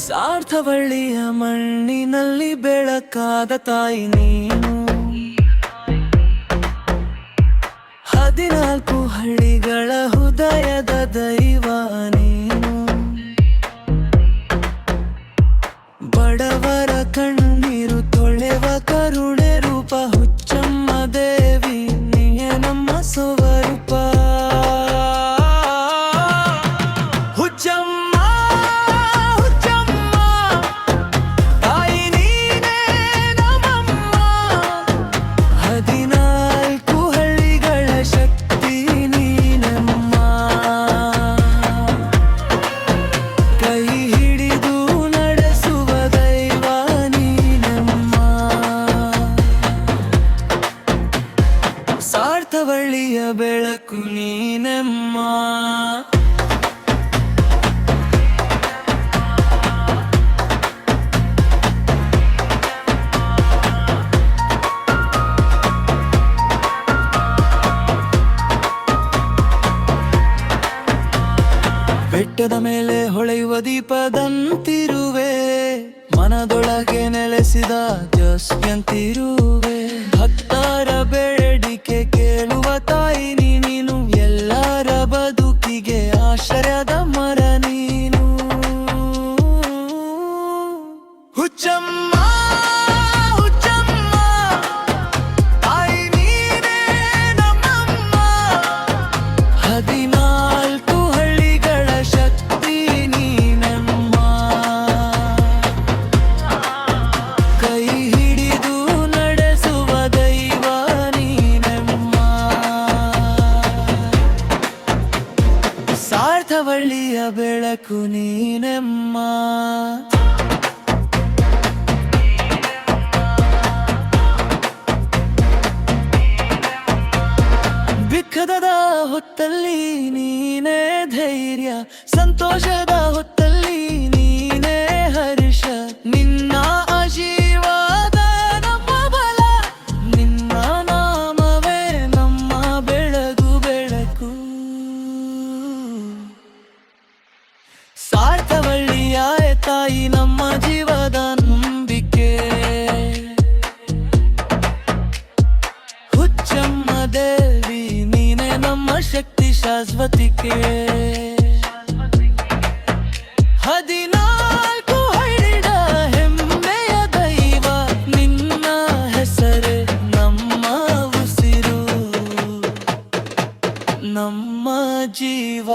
ಸಾರ್ಥವಳ್ಳಿಯ ಮಣ್ಣಿನಲ್ಲಿ ಬೆಳಕಾದ ತಾಯಿ ನೀನು. 14 ಹಳ್ಳಿಗಳ ಹೃದಯದ ದೈವ ನೀನು. ಬಡವರ ಕಣ್ಣೀರು ತೊಳೆವ ಕರುಣೆ ರೂಪ ಹುಚ್ಚಮ್ಮ ದೇವಿ ನೀಯೇ ನಮ್ಮ ಸ್ವರೂಪ. ಹುಚ್ಚಮ್ಮ ಹುಚ್ಚಮ್ಮ ತಾಯಿ ನೀನೇ ನಮ್ಮಮ್ಮ. 14 ಹಳ್ಳಿಗಳ ಶಕ್ತಿ ನೀನಮ್ಮ. ಕೈ ಹಿಡಿದು ನಡೆಸುವ ದೈವ ನೀನಮ್ಮ. ಸಾರ್ಥವಳ್ಳಿಯ ಬೆಳಕು ನೀನಮ್ಮ. ಬೆಟ್ಟದ ಮೇಲೆ ಹೊಳೆಯುವ ದೀಪದಂತಿರುವೆ, ಮನದೊಳಗೆ ನೆಲೆಸಿದ ಜ್ಯೋತ್ಸ್ಯಂತಿರುವೆ. ಭಕ್ತರ ಬೇಡಿಕೆ ಕೇಳುವ ತಾಯಿ ನೀನು, ಎಲ್ಲರ ಬದುಕಿಗೆ ಆಶ್ರಯದ ಮರ ನೀನು. ಹುಚ್ಚಮ್ಮ ಹುಚ್ಚಮ್ಮ ತಾಯಿ ನೀನೇ ನಮ್ಮಮ್ಮ. 14 ಹಳ್ಳಿಗಳ ಶಕ್ತಿ ನೀನಮ್ಮ. ಕೈ ಹಿಡಿದು ನಡೆಸುವ ದೈವ ನೀನಮ್ಮ. ಸಾರ್ಥವಳ್ಳಿಯ ಬೆಳಕು ನೀನಮ್ಮ. ಬಿಕ್ಕದ ಹೊತ್ತಲ್ಲಿ ನೀನೇ ಧೈರ್ಯ, ಸಂತೋಷದ ಹೊತ್ತಲ್ಲಿ ನೀನೇ ಹರ್ಷ. ನಿನ್ನ ಆಶೀರ್ವಾದ ನಮ್ಮ ಬಲ, ನಿನ್ನ ನಾಮವೇ ನಮ್ಮ ಬೆಳಕು. ಸಾರ್ಥವಳ್ಳಿಯ ತಾಯಿ ನಮ್ಮ ಜೀವದ ನಂಬಿಕೆ. ಹುಚ್ಚಮ್ಮ ದೇವಿ ನೀನೆ ನಮ್ಮ ಶಕ್ತಿ ಶಾಶ್ವತಿಕೆ. 14 ಹಳ್ಳಿಗಳ ಹೆಮ್ಮೆಯ ದೈವ ನಿನ್ನ ಹೆಸರೇ ನಮ್ಮ ಉಸಿರು, ನಮ್ಮ ಜೀವ.